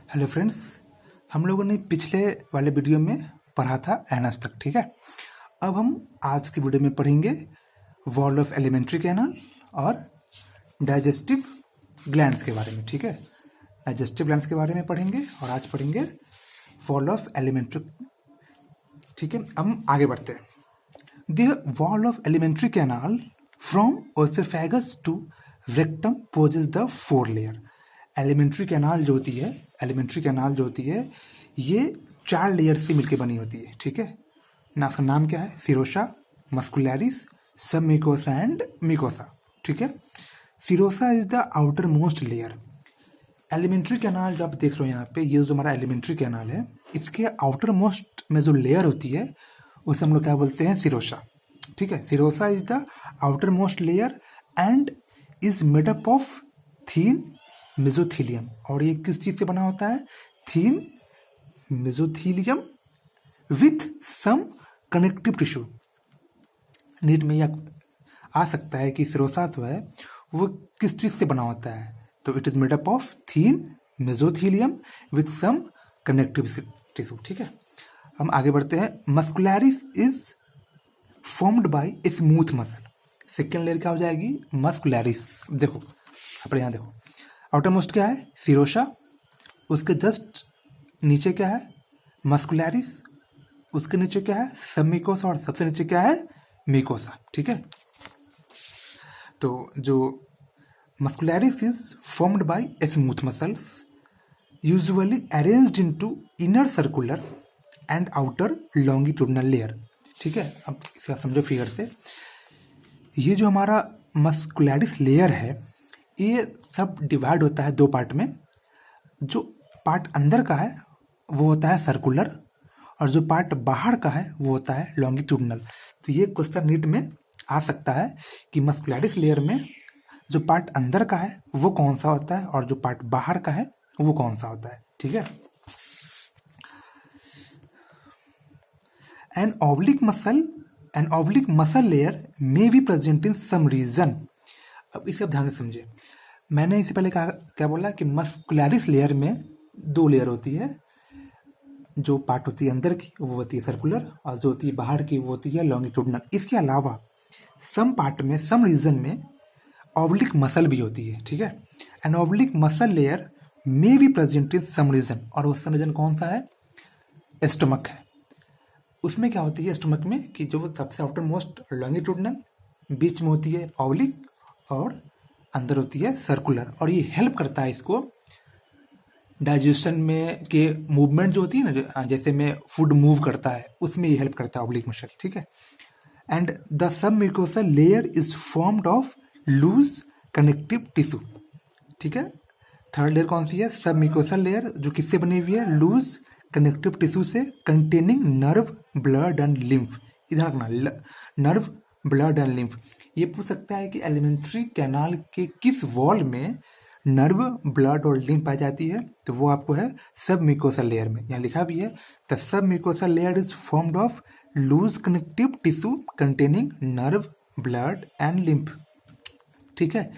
Hello friends. हम लोगों ने पिछले वाले वीडियो में पढ़ा था एनस तक, ठीक है। अब हम आज की वीडियो में पढ़ेंगे वॉल ऑफ एलिमेंट्री कैनाल और डाइजेस्टिव ग्लैंड्स के बारे में, ठीक है। डाइजेस्टिव ग्लैंड्स के बारे में पढ़ेंगे और आज पढ़ेंगे वॉल ऑफ एलिमेंट्री, ठीक है। हम आगे बढ़ते हैं। The wall of alimentary canal from oesophagus to rectum possesses the four layer. Alimentary canal जो होती है ये 4 लेयर से मिलकर बनी होती है, ठीक है ना। उसका नाम क्या है? सीरोसा, मस्कुलैरिस, सबम्यूकोसा एंड म्यूकोसा, ठीक है। Serosa is the outermost layer. Alimentary canal जो आप देख रहे हो यहाँ पे, ये जो हमारा एलिमेंट्री कैनाल है, इसके आउटर मोस्ट में जो लेयर होती है उसे हम लोग क्या बोलते हैं? सीरोसा, ठीक है। Serosa is the outermost layer and is made up of thin mesothelium. और ये किस चीज से बना होता है? Thin mesothelium with some connective tissue. NEET में यह आ सकता है कि सीरोसा जो है वो किस चीज से बना होता है, तो it is made up of thin mesothelium with some connective tissue, ठीक है। हम आगे बढ़ते हैं। Muscularis is formed by a smooth muscle. Second layer क्या हो जाएगी? मस्कुलैरिस। देखो अपने यहाँ देखो, आउटर मोस्ट क्या है? सीरोसा, उसके जस्ट नीचे क्या है? मस्कुलैरिस, उसके नीचे क्या है? सबम्यूकोसा, और सबसे नीचे क्या है? म्यूकोसा, ठीक है। तो जो muscularis is formed by smooth muscles usually arranged into inner circular and outer longitudinal layer, ठीक है। अब इसे आप समझो फिगर से। ये जो हमारा मस्कुलैरिस लेयर है ये सब डिवाइड होता है 2 पार्ट में। जो पार्ट अंदर का है वो होता है सर्कुलर और जो पार्ट बाहर का है वो होता है लॉन्गिट्यूडनल। तो ये क्वेश्चन नीट में आ सकता है कि मस्कुलैरिस लेयर में जो पार्ट अंदर का है वो कौन सा होता है और जो पार्ट बाहर का है वो कौन सा होता है, ठीक है। An oblique muscle layer may be present in some region. अब इसे आप ध्यान से समझिए। मैंने इससे पहले कहा, क्या बोला कि मस्कुलैरिस लेयर में 2 लेयर होती है। जो पार्ट होती है अंदर की वो होती है सर्कुलर और जो होती है बाहर की वो होती है लॉन्गिट्यूडनल। इसके अलावा सम पार्ट में, सम रीजन में ऑब्लिक मसल भी होती है, ठीक है। An oblique muscle layer may be present in some region, और वो सम रीजन कौन सा है? स्टमक है। उसमें क्या होती है स्टमक में कि जो सबसे आउटर मोस्ट लॉन्गिट्यूडनल, बीच में होती है ऑब्लिक और अंदर होती है सर्कुलर। और ये हेल्प करता है इसको डाइजेशन में के मूवमेंट जो होती है ना, जैसे में फूड मूव करता है उसमें ये हेल्प करता है ऑब्लिक मसल, ठीक है। And the submucosa layer is formed of loose connective tissue, ठीक है। थर्ड लेयर कौन सी है? सबम्यूकोसा लेयर, जो किससे बनी हुई है? लूज कनेक्टिव टिश्यू से, containing nerve, blood and lymph. इधर रखना, नर्व, ब्लड एंड लिम्फ। ये पूछ सकता है कि एलिमेंट्री कैनाल के किस वॉल में नर्व, ब्लड और लिम्फ पाई जाती है, तो वो आपको है सबम्यूकोसा लेयर में। यहाँ लिखा भी है, the submucosa layer is formed of loose connective tissue containing nerve, blood and lymph, ठीक है।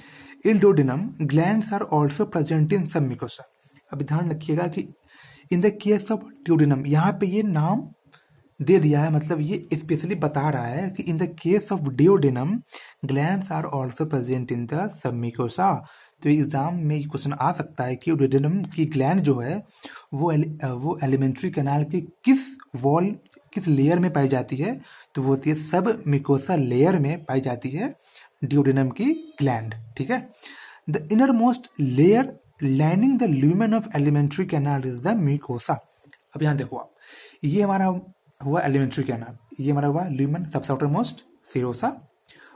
In duodenum glands are also present in submucosa. अब ध्यान रखिएगा कि in the case of duodenum, यहाँ पे ये नाम दे दिया है, मतलब ये स्पेशली बता रहा है कि in the case of duodenum glands are also present in the submucosa. तो एग्जाम में ये क्वेश्चन आ सकता है कि डिओडेनम की ग्लैंड जो है वो एलिमेंट्री कैनाल के किस लेयर में पाई जाती है, तो वो होती है सबम्यूकोसा लेयर में पाई जाती है डिओडेनम की ग्लैंड, ठीक है। The inner most layer lining the lumen of alimentary canal is the mucosa. अब यहाँ देखो आप, ये हमारा हुआ एलिमेंट्री कैनाल, ये हमारा हुआ ल्यूमेन, सबसे आउटर मोस्ट सीरोसा,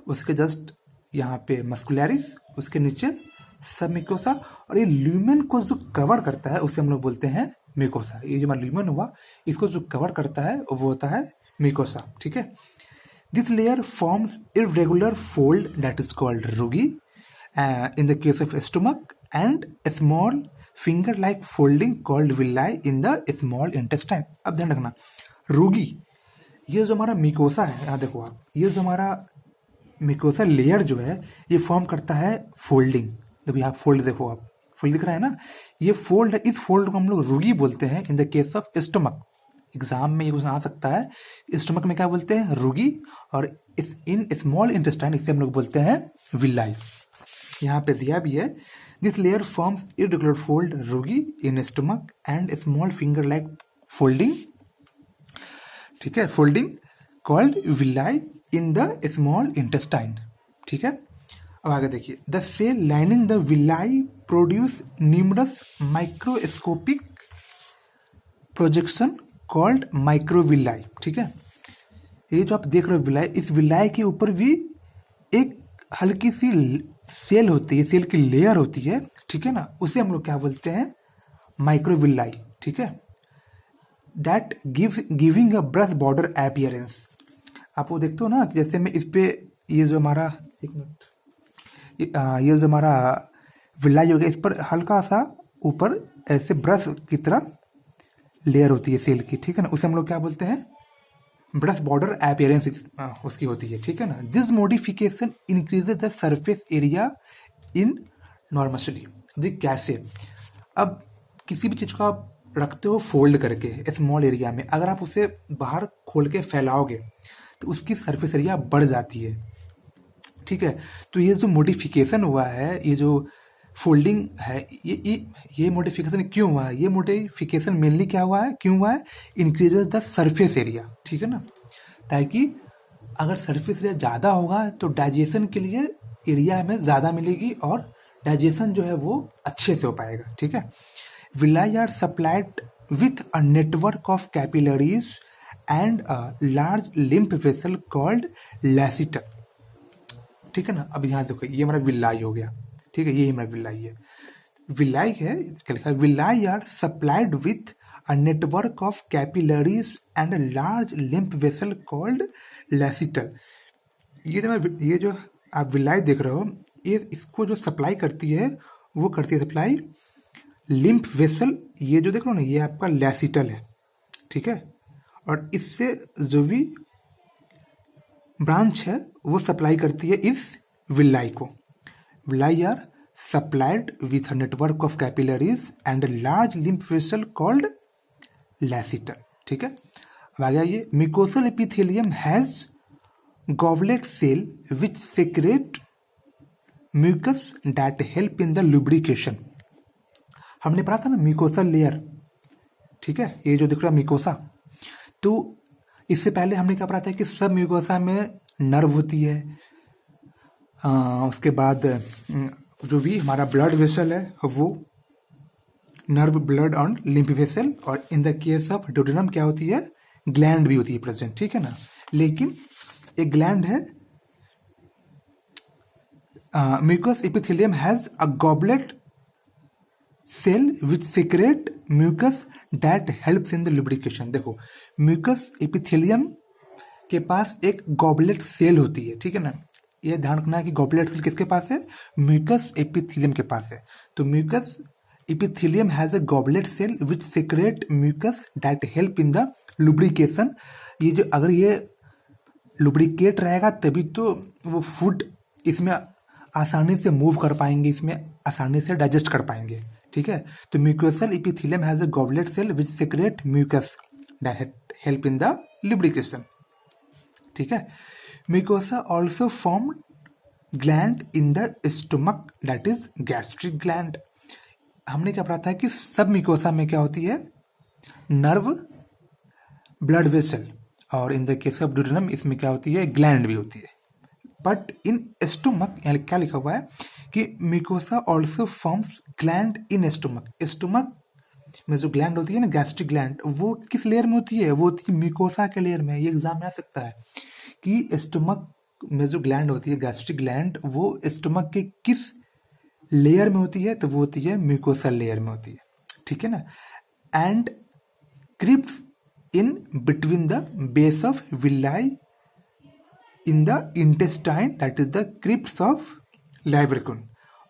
उसके जस्ट यहाँ पे मस्कुलैरिस, उसके नीचे सबम्यूकोसा, और ये ल्यूमेन को जो कवर करता है उसे हम लोग बोलते हैं म्यूकोसा। ये जो हमारा ल्यूमेन हुआ इसको जो कवर करता है वो होता है म्यूकोसा, ठीक है। This layer forms irregular fold that is called rugae in the case of stomach and small finger like folding called villi in the small intestine. अब ध्यान रखना, रूगी, ये जो हमारा म्यूकोसा है, यहाँ देखो आप, ये जो हमारा म्यूकोसा लेयर जो है ये फॉर्म करता है फोल्डिंग। देखो यहाँ फोल्ड देखो आप, फोल्ड दिख रहा है ना, ये फोल्ड है, इस फोल्ड को हम लोग रुगी बोलते हैं इन the case of stomach. Exam में ये क्वेश्चन आ सकता है, स्टमक में क्या बोलते हैं, रुगी, और इस इन स्मॉल इंटेस्टाइन इसे हम लोग बोलते हैं विलाई। यहाँ पे दिया भी है, this layer forms irregular fold rugae in stomach and small finger like folding, ठीक है, folding called villi in the small intestine, ठीक है। अब आगे देखिए, the cell lining the villi produce numerous microscopic projection called microvilli, ठीक है। ये जो आप देख रहे हो विलाई, इस विलाई के ऊपर भी एक हल्की सी सेल होती है, सेल की लेयर होती है, ठीक है ना, उसे हम लोग क्या बोलते हैं, माइक्रोविलाई, ठीक है। That giving a brush border appearance. आप वो देखते हो ना, जैसे मैं इस पे ये जो हमारा, एक मिनट, ये जो हमारा विलाई हो गया, इस पर हल्का सा ऊपर ऐसे ब्रश की तरह लेयर होती है सेल की, ठीक है ना, उसे हम लोग क्या बोलते हैं, ब्रश बॉर्डर अपीयरेंस उसकी होती है, ठीक है ना। This modification increases the surface area enormously. देख कैसे, अब किसी भी चीज को आप रखते हो फोल्ड करके स्मॉल एरिया में, अगर आप उसे बाहर खोल के फैलाओगे तो उसकी सरफेस एरिया बढ़ जाती है, ठीक है। तो ये जो मॉडिफिकेशन हुआ है, ये जो फोल्डिंग है, ये मॉडिफिकेशन क्यों हुआ है, ये मॉडिफिकेशन मेनली क्या हुआ है, क्यों हुआ है, इंक्रीजेज द सरफेस एरिया, ठीक है ना, ताकि अगर सरफेस एरिया ज़्यादा होगा तो डाइजेशन के लिए एरिया हमें ज़्यादा मिलेगी और डाइजेशन जो है वो अच्छे से हो पाएगा, ठीक है। Villi are supplied with a network of capillaries and a large lymph vessel called lacteal, ठीक है ना। अब यहाँ देखो, ये हमारा विलाई हो गया, ठीक है, ये हमारा विलाई है, विलाई है, क्या लिखा है, villi are supplied with a network of capillaries and large lymph vessel called lacteal. ये जो आप विलाई देख रहे हो, ये इसको जो सप्लाई करती है वो करती है सप्लाई लिम्फ वेसल, ये जो देख रहे हो ना, ये आपका लैसिटल है, ठीक है, और इससे जो भी ब्रांच है वो सप्लाई करती है इस विलाई को। Villi are supplied with a network of capillaries and large lymph vessel called lacteal, ठीक है। अब आ गया ये, mucosal epithelium has goblet cell which secrete mucus that help in the lubrication. हमने पढ़ा था ना म्यूकोसल लेयर, ठीक है, ये जो दिख रहा है म्यूकोसा, तो इससे पहले हमने क्या पढ़ा था कि सब म्यूकोसा में नर्व होती है, उसके बाद जो भी हमारा ब्लड वेसल है वो नर्व, ब्लड और लिम्फ वेसल, और इन द केस ऑफ ड्यूडेनम क्या होती है, ग्लैंड भी होती है प्रेजेंट, ठीक है ना। लेकिन एक ग्लैंड है, mucus epithelium has a goblet cell which secrete mucus that helps in the lubrication. देखो, म्यूकस एपिथेलियम के पास एक गॉबलेट सेल होती है, ठीक है ना, ये ध्यान रखना है कि गॉबलेट सेल किसके पास है, म्यूकस एपिथेलियम के पास है। तो mucus epithelium has a goblet cell which secrete mucus that help in the lubrication. ये जो, अगर ये लुब्रिकेट रहेगा तभी तो वो फूड इसमें आसानी से मूव कर पाएंगे, इसमें आसानी से डाइजेस्ट कर पाएंगे, ठीक है। तो mucosal epithelium has a goblet cell which secrete mucus that help in the lubrication, ठीक है। Mucosa also form gland in the stomach that is gastric gland. हमने क्या पढ़ा था कि सब म्यूकोसा में क्या होती है, नर्व, ब्लड वेसल, और इन द केस ऑफ ड्यूडेनम इसमें क्या होती है, ग्लैंड भी होती है। बट इन स्टमक यहाँ क्या लिखा हुआ है कि mucosa also forms gland in stomach. Stomach में जो ग्लैंड होती है ना, गैस्ट्रिक ग्लैंड, वो किस लेयर में होती है, वो होती है म्यूकोसा के लेयर में। ये एग्जाम में आ सकता है कि स्टमक में जो ग्लैंड होती है, गैस्ट्रिक ग्लैंड, वो स्टमक के किस लेयर में होती है, तो वो होती है म्यूकोसल लेयर में होती है, ठीक है ना। And crypts in between the base of villi in the intestine, that is the crypts of Labricon.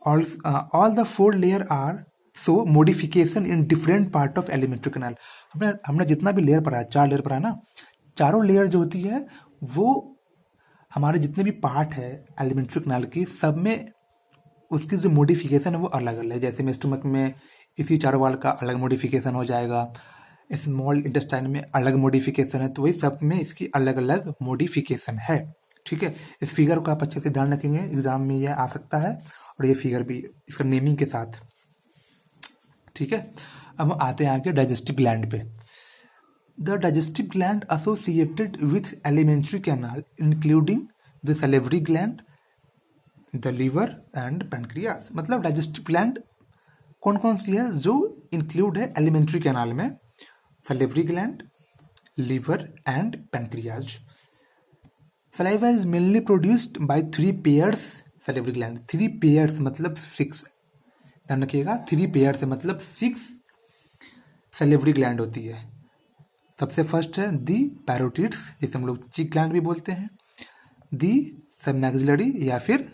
All the four layer are so modification in different part of alimentary canal. हमने जितना भी layer पढ़ा है, 4 layer पढ़ा है ना, चारों layer जो होती है वो हमारे जितने भी पार्ट है एलिमेंट्री कैनाल की, सब में उसकी जो मॉडिफिकेशन है वो अलग अलग है। जैसे में स्टमक में इसी चारों वाल का अलग मॉडिफिकेशन हो जाएगा, स्मॉल इंटेस्टाइन में अलग मॉडिफिकेशन है, तो वही सब में इसकी अलग अलग मॉडिफिकेशन है। ठीक है, इस फिगर को आप अच्छे से ध्यान रखेंगे, एग्जाम में यह आ सकता है, और ये फिगर भी इसका नेमिंग के साथ। ठीक है, अब हम आते हैं आगे डाइजेस्टिव ग्लैंड पे। The digestive gland associated with alimentary canal including the salivary gland, the liver and pancreas. मतलब डाइजेस्टिव ग्लैंड कौन कौन सी है जो इंक्लूड है एलिमेंट्री कैनाल में? Salivary gland, liver and pancreas. Saliva is mainly produced by 3 pairs salivary gland. 3 pairs मतलब 6, ध्यान रखिएगा, 3 पेयर से मतलब 6 सलेवरी ग्लैंड होती है। सबसे फर्स्ट है दी पैरोटिड्स, जिसे हम लोग चीक ग्लैंड भी बोलते हैं, दी सब मैक्सिलरी या फिर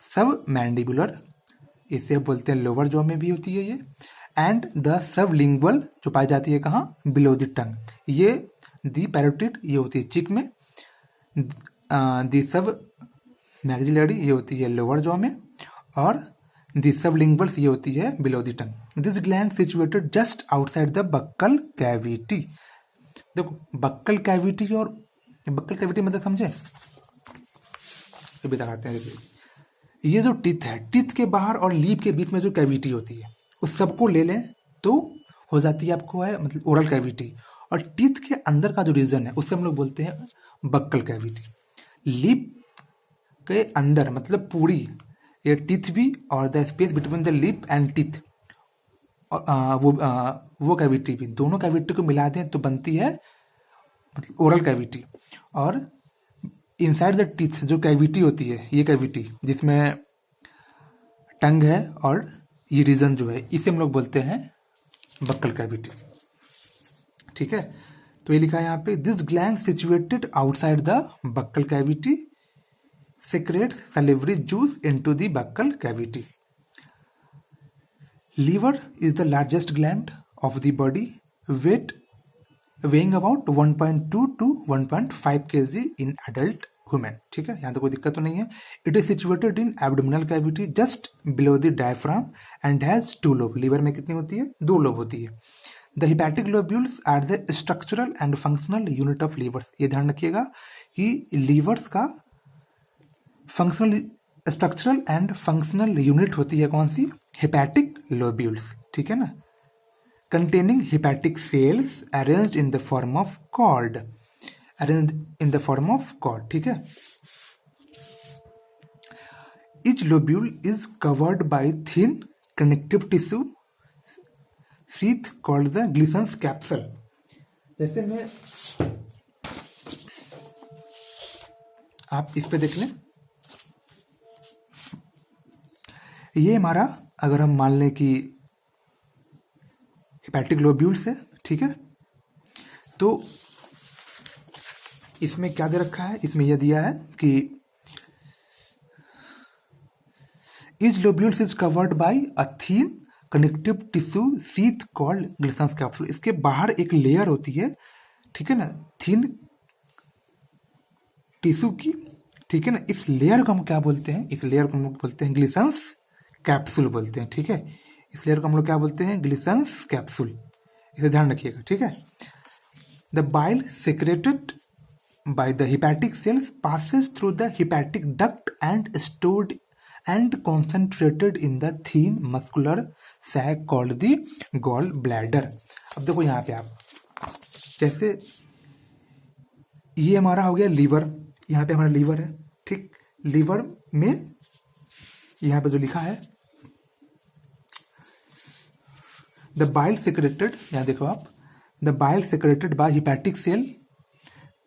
सब मैंडिबुलर, इसे बोलते हैं लोअर जॉ में भी होती है ये, एंड द सब लिंगुअल जो पाई जाती है कहाँ? Below the tongue. ये दी पैरोटिड ये होती है चिक में, दी सब मैक्सिलरी ये होती है लोअर जॉ में, और दी सब लिंगुअल्स ये होती है below the tongue. This gland situated just outside the buccal cavity. देखो बक्कल कैविटी, और बक्कल कैविटी मतलब समझे, ये भी दिखाते हैं। देखिए ये जो टीथ है, टीथ के बाहर और लीप के बीच में जो कैविटी होती है उस सबको ले लें तो हो जाती है आपको है मतलब ओरल कैविटी, और टीथ के अंदर का जो रीजन है उससे हम लोग बोलते हैं बक्कल कैविटी। लिप के अंदर मतलब पूरी ये टीथ भी, और the space between the lip and teeth, वो कैविटी भी, दोनों कैविटी को मिला दें तो बनती है मतलब ओरल कैविटी। और इनसाइड द टीथ जो कैविटी होती है, ये कैविटी जिसमें टंग है और ये रीजन जो है, इसे हम लोग बोलते हैं बक्कल कैविटी। ठीक है, तो ये लिखा है यहाँ पे, this gland situated outside the buccal cavity secretes salivary juice into the buccal cavity. Liver is the largest gland of the body, weighing about 1.2 to 1.5 kg in adult human. ठीक है, यहाँ तो कोई दिक्कत तो नहीं है। It is situated in abdominal cavity just below the diaphragm and has 2 lobes. Liver में कितनी होती है? 2 लोब होती है। The hepatic lobules are the structural and functional unit of livers. ये ध्यान रखिएगा कि लीवर्स का functional structural and functional unit होती है कौन सी? Hepatic lobules. ठीक है ना, containing hepatic cells arranged in the form of cord, ठीक है। Each lobule is covered by thin connective tissue sheath called the Glisson's capsule. जैसे में आप इस पे देख लें, ये हमारा अगर हम मान लें कि हेपैटिक लोब्यूल्स है, ठीक है, तो इसमें क्या दे रखा है? इसमें यह दिया है कि each lobules is covered bye a thin connective tissue sheath called Glisson's capsule. इसके बाहर एक लेयर होती है, ठीक है ना, थिन टिश्यू की, ठीक है ना। इस लेयर को हम क्या बोलते हैं? इस लेयर को हम लोग बोलते हैं ग्लिसन्स कैप्सूल बोलते हैं। ठीक है, इस लेयर को हम लोग क्या बोलते हैं? Glisson's capsule. इसे ध्यान रखिएगा। ठीक है, the bile secreted by the hepatic cells passes through the hepatic duct and stored and concentrated in the thin muscular sac called the gall bladder. अब देखो यहाँ पे आप, जैसे ये हमारा हो गया लीवर, यहाँ पे हमारा लीवर है, ठीक। लीवर में यहाँ पे जो लिखा है द बाइल सेक्रेटेड, यहाँ देखो आप, the bile secreted by hepatic cell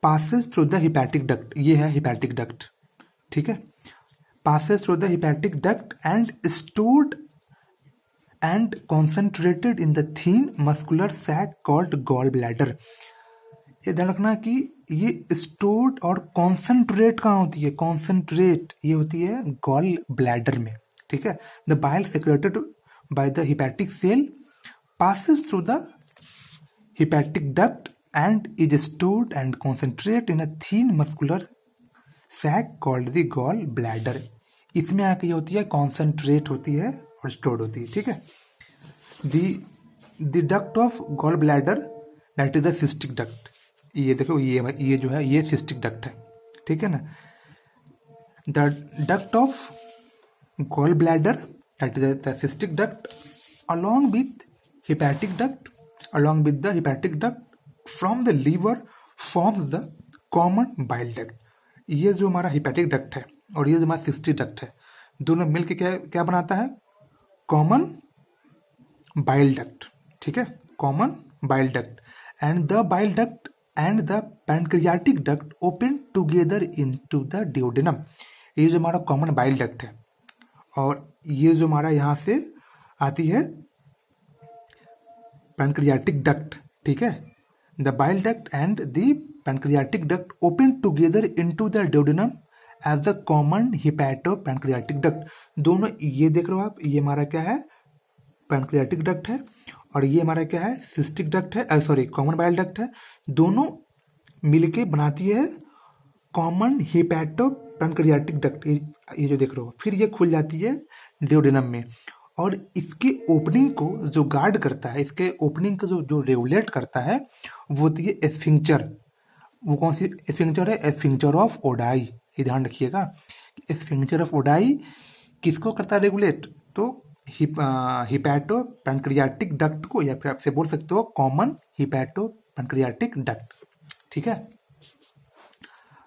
passes through the hepatic duct, ये है हेपैटिक डक्ट, ठीक है, passes through the hepatic duct and stored and concentrated in the thin muscular sac called gall bladder. ये ध्यान रखना कि ये स्टोर्ड और कॉन्सेंट्रेट कहाँ होती है? कॉन्सेंट्रेट ये होती है गॉल ब्लैडर में, ठीक है। The bile secreted by the hepatic cell passes through the hepatic duct and is stored and concentrated in a thin muscular sac called the gall bladder. इसमें आके ये होती है कॉन्सेंट्रेट होती है और स्टोर्ड होती है, ठीक है। The duct of gall bladder that is the cystic duct, ये देखो ये जो है ये सिस्टिक डक्ट है, ठीक है ना। The duct of gall bladder that is the cystic duct along with hepatic duct from the liver forms the common bile duct। ये जो हमारा hepatic duct है और ये जो हमारा cystic duct है, दोनों मिलके क्या क्या बनाता है, कॉमन बाइल डक्ट, ठीक है, common bile duct. And the bile duct and the pancreatic duct open together into the duodenum. ये जो हमारा कॉमन बाइल डक्ट है और ये जो हमारा यहाँ से आती है पैनक्रियाटिक डक्ट, ठीक है। The bile duct and the pancreatic duct open together into the duodenum as the common hepato pancreatic duct. दोनों ये देख रहे हो आप, ये हमारा क्या है, पैनक्रियाटिक डक्ट है और ये हमारा क्या है, सिस्टिक डक्ट है, सॉरी कॉमन बाइल डक्ट है। दोनों मिलके बनाती है कॉमन हिपैटो पैनक्रियाटिक डक्ट, ये जो देख रहे हो। फिर ये खुल जाती है डिओडेनम में और इसके ओपनिंग को जो गार्ड करता है, इसके ओपनिंग को जो रेगुलेट करता है वो होती है एस्फिंक्चर। वो कौन सी एस्फिंक्चर है, एस्फिंक्चर ऑफ ओडाई। ये ध्यान रखिएगा, एस्फिंक्चर ऑफ ओडाई किसको करता है रेगुलेट, तो हिपैटो पैनक्रियाटिक डक्ट को, या फिर आपसे बोल सकते हो कॉमन हिपैटो पैनक्रियाटिक डक्ट, ठीक है।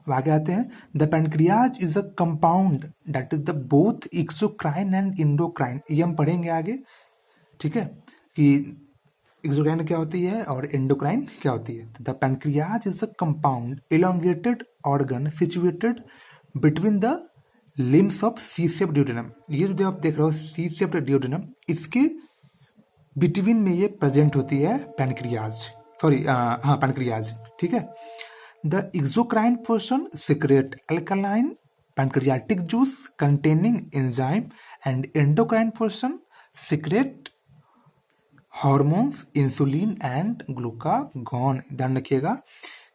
आगे आते हैं, the pancreas is a compound that is the both exocrine and endocrine. ये हम पढ़ेंगे आगे, ठीक है, कि एक्सोक्राइन क्या होती है और एंडोक्राइन क्या होती है। The pancreas is a compound elongated organ situated between the limbs of C shaped duodenum. ये जो आप देख रहे हो सी शेप्ड डिओडेनम, इसके बिटवीन में ये प्रेजेंट होती है पैनक्रियाज, सॉरी हाँ पैनक्रियाज, ठीक है। The exocrine portion secrete alkaline pancreatic juice containing enzyme and endocrine portion secrete hormones insulin and glucagon। ध्यान रखिएगा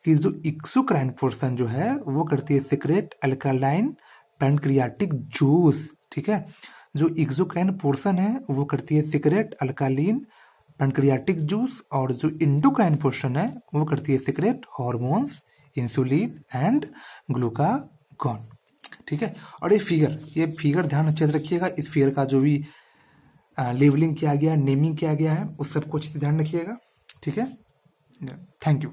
कि जो एक्सोक्राइन पोर्शन जो है वो करती है सिक्रेट अल्कालाइन पैनक्रियाटिक जूस, ठीक है। जो एक्सोक्राइन पोर्शन है वो करती है सिक्रेट अल्कालीन पैनक्रियाटिक जूस और जो इंडोक्राइन पोर्शन है वो करती है secrete hormones insulin and glucagon, ठीक है। और ये फिगर ध्यान अच्छे से रखिएगा। इस फिगर का जो भी लेबलिंग किया गया, नेमिंग किया गया है, उस सबको अच्छे से ध्यान रखिएगा, ठीक है। Thank you.